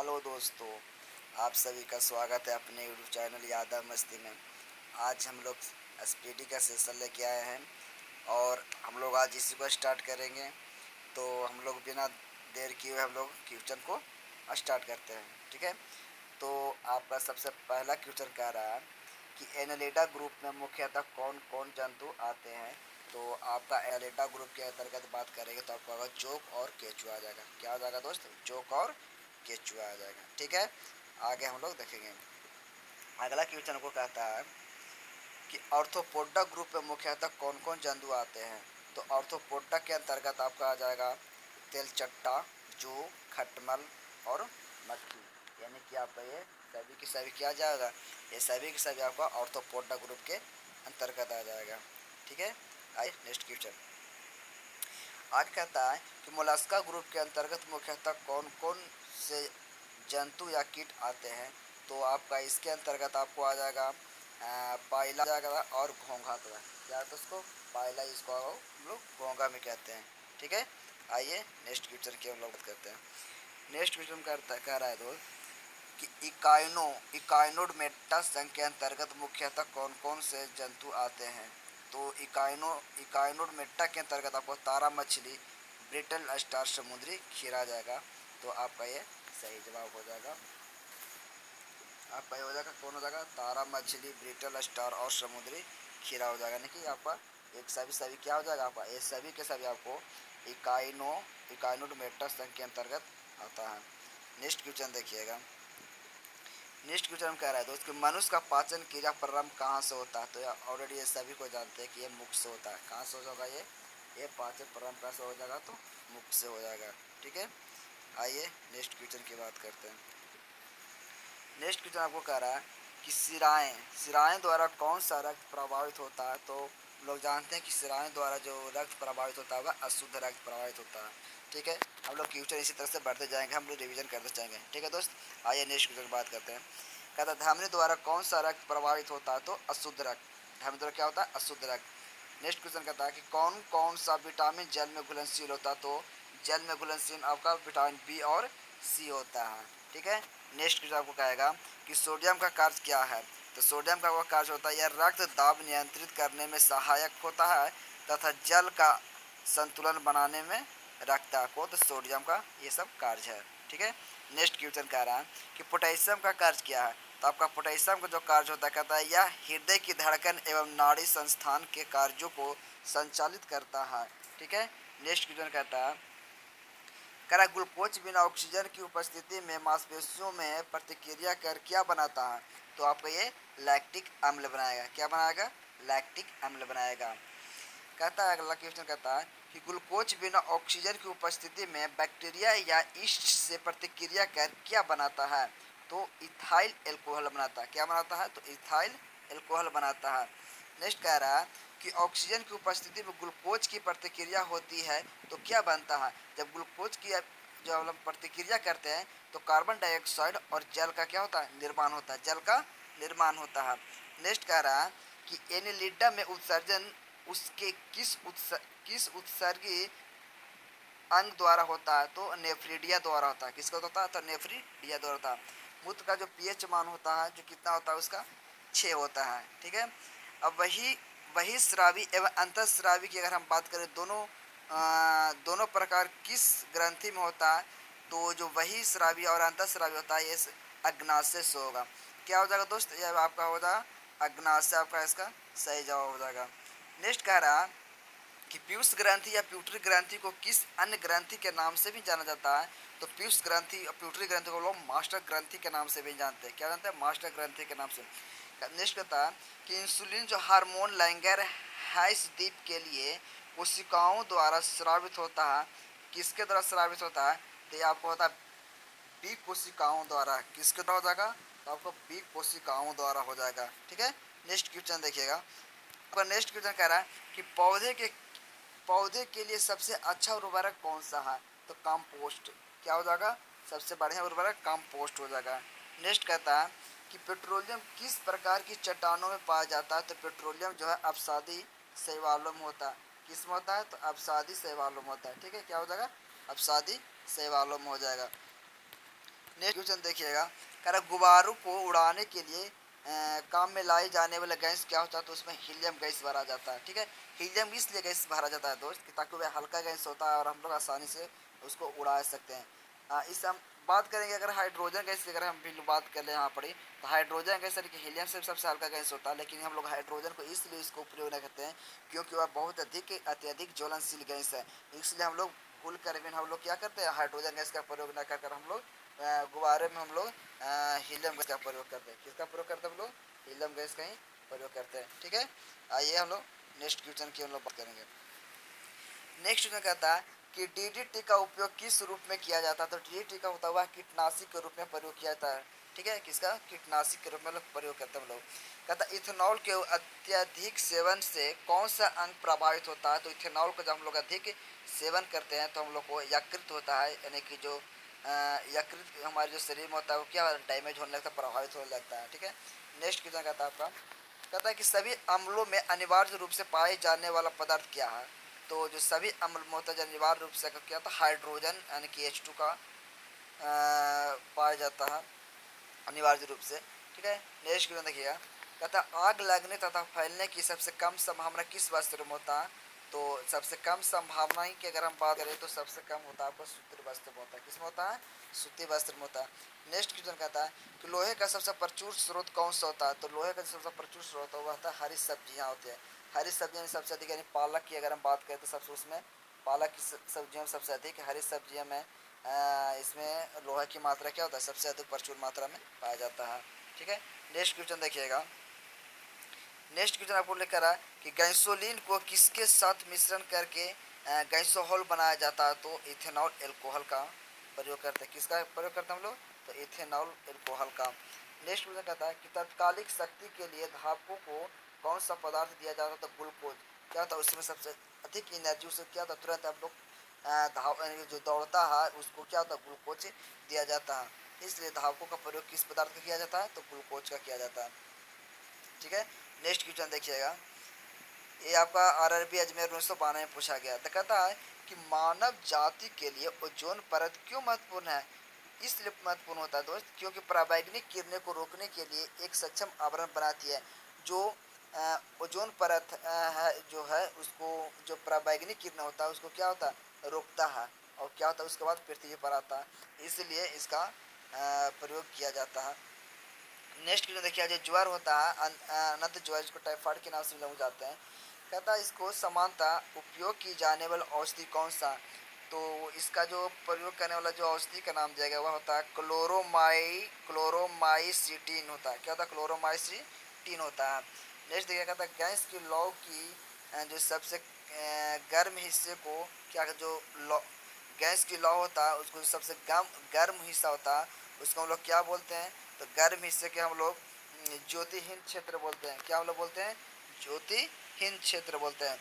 Hello दोस्तों, आप सभी का स्वागत है अपने यूट्यूब चैनल यादव मस्ती में। आज हम लोग एसपीडी का सेशन लेके आए हैं और हम लोग आज इसी को स्टार्ट करेंगे। तो हम लोग बिना देर किए हुए हम लोग क्वेश्चन को स्टार्ट करते हैं, ठीक है। तो आपका सबसे पहला क्वेश्चन कह रहा है कि एनालिडा ग्रुप में मुख्यतः कौन कौन जंतु आते हैं। तो आपका एनालिडा ग्रुप के अंतर्गत बात करेंगे तो आपका होगा जोक और केचुआ आ जाएगा। क्या हो जाएगा दोस्त? जोक और केचुआ आ जाएगा, ठीक है। आगे हम लोग देखेंगे। अगला क्वेश्चन को कहता है कि ऑर्थोपोडा ग्रुप में मुख्यतः कौन कौन जंतु आते हैं। तो ऑर्थोपोडा के अंतर्गत आपका आ जाएगा तेलचट्टा, जू, खटमल और मक्खी। यानी कि आपका ये सभी की सभी क्या जाएगा, ये सभी की सभी आपका ऑर्थोपोडा ग्रुप के अंतर्गत आ जाएगा, ठीक है। आइए नेक्स्ट क्वेश्चन। आज कहता है कि मोलस्का ग्रुप के अंतर्गत मुख्यतः कौन कौन से जंतु या कीट आते हैं। तो आपका इसके अंतर्गत आपको आ जाएगा पाइला जाएगा और घोंघा। तो क्या तो उसको पाइला, इसको हम लोग घोंघा में कहते हैं, ठीक है। आइए नेक्स्ट क्वेश्चन की हम लोग बात करते हैं। नेक्स्ट क्वेश्चन कह रहा है दोस्त कि इकाइनोडर्मेटा संघ के अंतर्गत मुख्यतः कौन कौन से जंतु आते हैं। तो इकाइनोडर्मेटा के अंतर्गत आपको तारा मछली, ब्रिटल स्टार, समुद्री खीरा जाएगा। तो आपका ये सही जवाब हो जाएगा। आपका ये हो जाएगा, कौन हो जाएगा? तारा मछली, ब्रिटल स्टार और समुद्री खीरा हो जाएगा। यानी कि आपका एक सभी सभी क्या हो जाएगा? आपका ये सभी के सभी आपको इकाइनोडर्मेटा संघ के अंतर्गत आता है। नेक्स्ट क्वेश्चन देखिएगा। नेक्स्ट क्वेश्चन कह रहा है दोस्त कि मनुष्य का पाचन क्रिया प्रारंभ कहाँ से होता है। तो ऑलरेडी ये सभी को जानते हैं कि ये मुख से होता है। कहाँ से होगा ये पाचन प्रारंभ कैसे हो जाएगा? तो मुख से हो जाएगा, ठीक है। आइए नेक्स्ट क्वेश्चन की बात करते हैं। नेक्स्ट क्वेश्चन आपको कह रहा है कि सिराएं द्वारा कौन सा रक्त प्रभावित होता है। तो लोग जानते हैं कि सिराएं द्वारा जो रक्त प्रभावित होता है वह अशुद्ध रक्त प्रभावित होता है, ठीक है। हम लोग क्वेश्चन इसी तरह से बढ़ते जाएंगे, हम लोग रिवीजन करते जाएंगे, ठीक है दोस्त। आइए नेक्स्ट क्वेश्चन की बात करते हैं। कहता है धमनी द्वारा कौन सा रक्त प्रभावित होता है। तो अशुद्ध रक्त। धमनी द्वारा क्या होता है? अशुद्ध रक्त। नेक्स्ट क्वेश्चन कहता है कि कौन कौन सा विटामिन जल में घुलनशील होता है। तो जल में घुलनशील आपका विटामिन बी और सी होता है, ठीक है। नेक्स्ट क्वेश्चन आपको कहेगा कि सोडियम का कार्य क्या है। तो सोडियम का वह कार्य होता है यह रक्त दाब नियंत्रित करने में सहायक होता है तथा जल का संतुलन बनाने में रखता को। तो सोडियम का ये सब कार्य है, ठीक है। नेक्स्ट क्वेश्चन कह रहा है कि पोटेशियम का कार्य क्या है। तो आपका पोटेशियम का जो कार्य होता है कहता है यह हृदय की धड़कन एवं नाड़ी संस्थान के कार्यों को संचालित करता है, ठीक है। नेक्स्ट क्वेश्चन कहता है करा ग्लूकोज बिना ऑक्सीजन की उपस्थिति में मांसपेशियों में प्रतिक्रिया कर क्या बनाता है। तो आपका ये लैक्टिक अम्ल बनाएगा। क्या बनाएगा? लैक्टिक अम्ल बनाएगा। कहता है अगला क्वेश्चन कहता है कि ग्लूकोज बिना ऑक्सीजन की उपस्थिति में बैक्टीरिया या ईस्ट से प्रतिक्रिया कर क्या बनाता है। तो इथाइल एल्कोहल बनाता है। क्या बनाता है? तो इथाइल एल्कोहल बनाता है। नेक्स्ट कह रहा है कि ऑक्सीजन की उपस्थिति में ग्लूकोज की प्रतिक्रिया होती है तो क्या बनता है। जब ग्लूकोज की जो हम लोग प्रतिक्रिया करते हैं तो कार्बन डाइऑक्साइड और जल का क्या होता है? निर्माण होता है। जल का निर्माण होता है। नेक्स्ट कह रहा है कि एनिलिडा में उत्सर्जन उसके किस उत्सर्गी अंग द्वारा होता है। तो नेफ्रिडिया द्वारा होता है। किसका होता है? तो नेफ्रिडिया द्वारा होता है। मूत्र का जो पीएच मान होता है जो कितना होता है उसका 6 होता है, ठीक है। अब वही स्रावी एवं अंतःस्रावी की अगर हम बात करें दोनों प्रकार किस ग्रंथि में होता है। तो जो वही स्रावी और अंतःस्रावी होता है ये अग्नाशय से होगा। क्या हो जाएगा दोस्त? ये आपका हो जाएगा अग्नाशय। आपका इसका सही जवाब हो जाएगा। नेक्स्ट कह रहा कि पीयूष ग्रंथि या प्यूटरी ग्रंथि को किस अन्य ग्रंथि के नाम से भी जाना जाता है। तो पीयूष ग्रंथि और प्यूटरी ग्रंथि को लोग मास्टर ग्रंथि के नाम से भी जानते हैं। क्या जानते हैं? मास्टर ग्रंथि के नाम से। नेक्स्ट कहता है कि इंसुलिन जो हार्मोन लैंगर हैस द्वीप के लिए कोशिकाओं द्वारा स्रावित होता है। किसके द्वारा स्रावित होता है? तो ये आपको होता है बी कोशिकाओं द्वारा। किसके द्वारा हो जाएगा? तो आपको बी कोशिकाओं द्वारा हो जाएगा, ठीक है। नेक्स्ट क्वेश्चन देखिएगा। आपका नेक्स्ट क्वेश्चन कह रहा है कि पौधे के लिए सबसे अच्छा उर्वरक कौन सा है। तो कंपोस्ट। क्या हो जाएगा? सबसे बढ़िया उर्वरक कंपोस्ट हो जाएगा। नेक्स्ट कहता है कि पेट्रोलियम किस प्रकार की चट्टानों में पाया जाता है। तो पेट्रोलियम जो है अपसादी शैवालों में होता है। किस में होता है? तो अपसादी शैवालों में होता है, ठीक है। क्या हो जाएगा? अपसादी शैवालों में हो जाएगा। नेक्स्ट क्वेश्चन देखिएगा, कह रहा गुब्बारों को उड़ाने के लिए काम में लाई जाने वाला गैस क्या होता है, तो उसमें हीलियम गैस भरा जाता है। ठीक है, हीलियम इसलिए गैस भरा जाता है दोस्त कि ताकि वह हल्का गैस होता है और हम लोग आसानी से उसको उड़ा सकते हैं। इस हम बात करेंगे अगर हाइड्रोजन गैस की, अगर हम भी बात कर ले यहाँ पर, तो हाइड्रोजन गैस यानी कि हीलियम से सबसे हल्का गैस होता है, लेकिन हम लोग हाइड्रोजन को इसलिए इसको प्रयोग नहीं करते हैं क्योंकि वह बहुत अत्यधिक ज्वलनशील गैस है। इसलिए हम लोग भूल कर भी हम लोग क्या करते हैं, हाइड्रोजन गैस का प्रयोग न कर हम लोग गुब्बारे में हम लोग हीलियम गैस का प्रयोग करते हैं। किसका प्रयोग करते हैं हम लोग, हीलियम गैस का ही प्रयोग करते हैं। ठीक है, आइए हम लोग नेक्स्ट क्वेश्चन की हम लोग बात करेंगे। नेक्स्ट क्वेश्चन कहता है कि डीडीटी का उपयोग किस रूप में किया जाता है, तो डीडीटी का होता हुआ कीटनाशी के रूप में प्रयोग किया जाता है। ठीक है, किसका, कीटनाशी के रूप में लोग प्रयोग करते हैं हम लोग। कहता है इथेनॉल के अत्यधिक सेवन से कौन सा अंग प्रभावित होता है, तो इथेनॉल का जब हम लोग अधिक सेवन करते हैं तो हम लोग को यकृत होता है, यानी कि जो यकृत हमारे जो शरीर में होता है वो क्या डैमेज होने लगता है, प्रभावित होने लगता है। ठीक है, नेक्स्ट क्वेश्चन कहता है आपका, कहता है कि सभी अम्लों में अनिवार्य रूप से पाए जाने वाला पदार्थ क्या है, तो जो सभी अम्ल में होता है अनिवार्य रूप से क्या था, हाइड्रोजन यानी कि H2 का पाया जाता है अनिवार्य रूप से। ठीक है, नेक्स्ट क्वेश्चन देखिएगा, कहता आग लगने तथा फैलने की सबसे कम संभावना किस वस्त्र में होता है, तो सबसे कम संभावना की अगर हम बात करें तो सबसे कम होता है आपको सूती वस्त्र में होता है। किसमें होता है, सूती वस्त्र में होता है। नेक्स्ट क्वेश्चन कहता है कि लोहे का सबसे प्रचुर स्रोत कौन सा होता है, तो लोहे का सबसे प्रचुर स्रोत होता है हरी सब्जियाँ होती है। हरी सब्जियाँ में सबसे अधिक, यानी पालक की अगर हम बात करें तो सबसे उसमें पालक की सब्जियों में सबसे अधिक, हरी सब्जियों में इसमें लोहा की मात्रा क्या होता है, सबसे अधिक प्रचुर मात्रा में पाया जाता है। ठीक है, नेक्स्ट क्वेश्चन देखिएगा, नेक्स्ट क्वेश्चन आपको लेकर आ कि गैसोलीन को किसके साथ मिश्रण करके गैसोहॉल बनाया जाता है, तो इथेनॉल एल्कोहल का प्रयोग करते हैं। किसका प्रयोग करते हैं हम लोग, तो इथेनॉल एल्कोहल का। नेक्स्ट क्वेश्चन कहता है कि तात्कालिक शक्ति के लिए धावकों को कौन सा पदार्थ दिया जाता है, तो ग्लूकोज। क्या होता है उसमें सबसे अधिक एनर्जी उसे क्या होता है, तुरंत हम लोग धाव जो दौड़ता है उसको क्या होता है, ग्लूकोज दिया जाता है। इसलिए धावकों का प्रयोग किस पदार्थ का किया जाता है, तो ग्लूकोज का किया जाता है। ठीक है, नेक्स्ट क्वेश्चन देखिएगा, ये आपका आरआरबी अजमेर 1992 में पूछा गया था। कहता है कि मानव जाति के लिए ओजोन परत क्यों महत्वपूर्ण है, इसलिए महत्वपूर्ण होता है दोस्त क्योंकि पराबैंगनी किरणें को रोकने के लिए एक सक्षम आवरण बनाती है। जो ओजोन परत है जो है उसको, जो पराबैंगनी किरण होता है उसको क्या होता है, रोकता है, और क्या होता है उसके बाद पृथ्वी पर आता है, इसलिए इसका प्रयोग किया जाता है। नेक्स्ट क्वेश्चन देखिए, जो ज्वर होता है अनंत ज्वर, जिसको टाइफाइड के नाम से लोग जाते हैं, कहता है इसको समानता उपयोग की जाने वाला औषधि कौन सा, तो इसका जो प्रयोग करने वाला जो औषधि का नाम दिया गया वह होता है क्लोरोमाइसीटीन होता है। क्या होता है, क्लोरोमाइसीटीन होता है। नेक्स्ट देखिए, कहता है गैस की लौ की जो सबसे गर्म हिस्से को क्या, जो लौ गैस की लौ होता है उसको सबसे गर्म हिस्सा होता है उसको हम लोग क्या बोलते हैं, तो गर्म हिस्से के हम लोग ज्योतिहीन क्षेत्र बोलते हैं। क्या हम लोग बोलते हैं, ज्योतिहीन क्षेत्र बोलते हैं।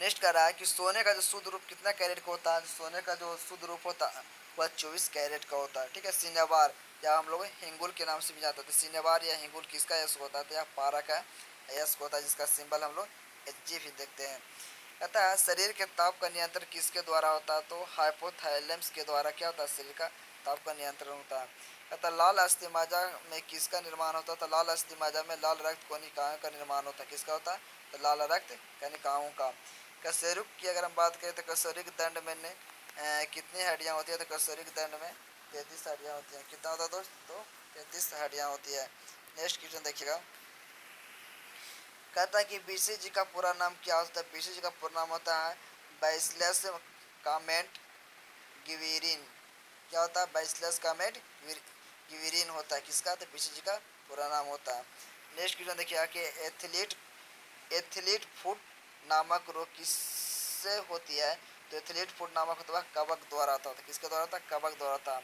नेक्स्ट कह रहा है कि सोने का जो शुद्ध रूप कितना कैरेट का होता है, सोने का जो शुद्ध रूप होता है वह 24 कैरेट का होता है। ठीक है, सिनेवार या हम लोग हिंगुल के नाम से भी जाता है, तो सिनेवार या हिंगुल किसका यश होता है, तो या पारा का यश होता है, जिसका सिंबल हम लोग Hg भी देखते हैं। कहता है शरीर के ताप का नियंत्रण किसके द्वारा होता है, तो हाइपोथैलेमस के द्वारा क्या होता है, शरीर का ताप का नियंत्रण होता है। कहता है लाल अस्थि में किसका निर्माण होता है, तो लाल अस्थि में लाल रक्त कोनिकाओं का निर्माण होता है। किसका होता है, तो लाल रक्त कनिकाओं का। कशेरुक की अगर हम बात करें तो कशेरुक दंड में कितनी हड्डियाँ होती है, तो कशेरुक दंड में 33 हड्डियाँ होती हैं। कितना होता है दोस्त, तो 33 हड्डियाँ होती है। नेक्स्ट क्वेश्चन देखिएगा, कहता है कि बीसीजी का पूरा नाम क्या होता है, बीसीजी का पूरा नाम होता है बैसिलस कामेट गिविरिन। क्या होता है, बैसिलस कामेट गिविरिन होता है। किसका, तो बीसीजी का पूरा नाम होता है। नेक्स्ट क्वेश्चन देखिए कि एथलीट फुट नामक रोग किससे होती है, तो एथलीट फुट नामक होता है कवक द्वारा होता है। किसके द्वारा होता है, कवक द्वारा होता है।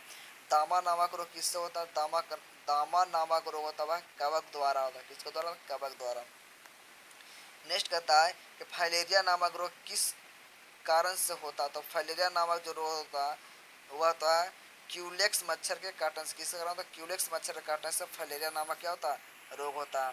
दामा नामक रोग किससे होता है, दामा नामक रोग होता है कवक द्वारा होता है। किसके द्वारा, कवक द्वारा। नेक्स्ट कहता है कि फाइलेरिया नामक रोग किस कारण से होता है, तो फाइलेरिया नामक जो रोग होता है वह होता है क्यूलेक्स मच्छर के काटने से। किसके कारण होता है, क्यूलेक्स मच्छर के काटने से फाइलेरिया नामक क्या होता है, रोग होता है।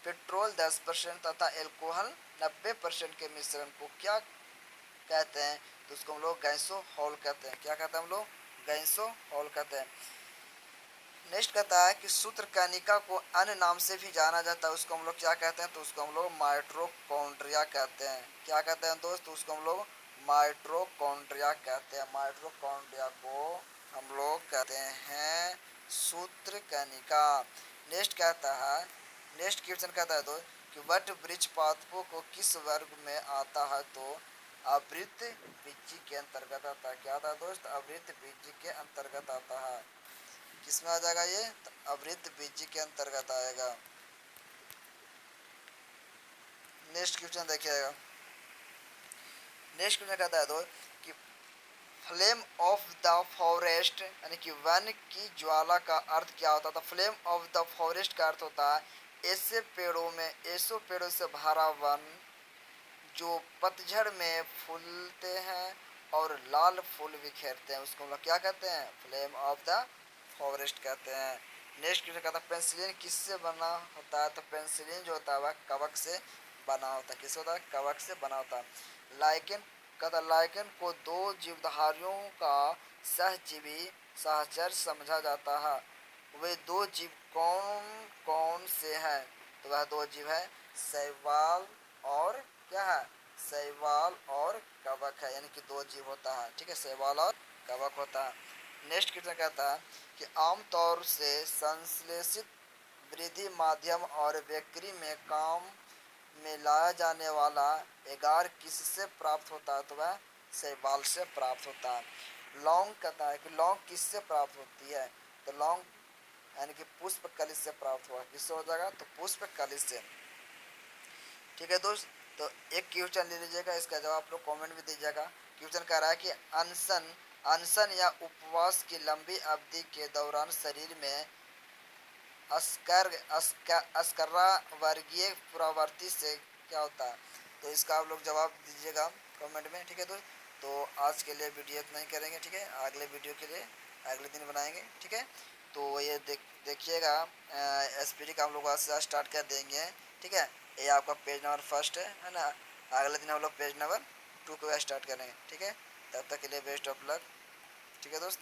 पेट्रोल 10% तथा एल्कोहल 90% के मिश्रण को क्या कहते हैं, तो उसको हम लोग गैसोहॉल कहते हैं। क्या कहते हैं हम लोग, गैसोहॉल कहते हैं। नेक्स्ट कहता है कि सूत्र कनिका को अन्य नाम से भी जाना जाता है, उसको हम लोग क्या कहते हैं, तो उसको हम लोग माइटोकॉन्ड्रिया कहते हैं। क्या कहते हैं दोस्त, उसको हम लोग माइटोकॉन्ड्रिया कहते हैं। माइटोकॉन्ड्रिया को हम लोग कहते हैं सूत्र कनिका। नेक्स्ट कहता है, नेक्स्ट क्वेश्चन कहता है दोस्त कि वट वृक्ष पादपों को किस वर्ग में आता है, तो आवृत बीजी के अंतर्गत आता है। क्या आता है दोस्त, आवृत बीजी के अंतर्गत आता है। किसमें आ जाएगा ये, तो आवृत बीजी के अंतर्गत आएगा। नेक्स्ट क्वेश्चन देखिएगा। नेक्स्ट क्वेश्चन कहता है तो कि फ्लेम ऑफ द फॉरेस्ट यानी कि वन की ज्वाला का अर्थ क्या होता था। फ्लेम ऑफ द फॉरेस्ट का अर्थ होता है ऐसो पेड़ों से भरा वन जो पतझड़ में फूलते हैं और लाल फूल बिखेरते हैं, उसको हम लोग क्या कहते हैं, फ्लेम ऑफ द फॉरेस्ट कहते हैं। नेक्स्ट क्वेश्चन कहता है पेंसिलिन किससे बना होता है, तो पेंसिलिन जो होता है वह कवक से बना होता है। किससे होता है, कवक से बना होता है। लाइकेन कहता है लाइकेन को दो जीवधारियों का सहजीवी सहचर समझा जाता है। वे दो जीव कौन कौन से हैं, तो वह दो जीव है शैवाल और क्या है, शैवाल और कवक है, यानी कि दो जीव होता है। ठीक है, शैवाल और कवक होता है। नेक्स्ट क्वेश्चन कहता है कि आमतौर से संश्लेषित वृद्धि माध्यम और बेकरी में काम में लाया जाने वाला एगार किससे प्राप्त होता है, तो वह शैवाल से प्राप्त होता है। लौंग कहता है कि लौंग किससे प्राप्त होती है, तो लौंग यानी कि पुष्प कलिश से प्राप्त हुआ। किससे हो जाएगा, तो पुष्प कलिश से। ठीक है दोस्त, तो एक क्वेश्चन ले लीजिएगा, इसका जवाब आप लोग कमेंट में दीजिएगा। क्वेश्चन कह रहा है कि अनशन अनशन या उपवास की लंबी अवधि के दौरान शरीर में अस्करा वर्गीय प्रवृत्ति से क्या होता है, तो इसका आप लोग जवाब दीजिएगा कमेंट में। ठीक है दोस्त, तो आज के लिए वीडियो इतना ही करेंगे। ठीक है, अगले वीडियो के लिए अगले दिन बनाएंगे। ठीक है, तो ये देखिएगा एसपीडी का हम लोग आज से स्टार्ट कर देंगे। ठीक है, ये आपका पेज नंबर फर्स्ट है ना। अगले दिन हम लोग पेज नंबर 2 को स्टार्ट करेंगे। ठीक है, तब तक के लिए बेस्ट ऑफ लक। ठीक है दोस्त।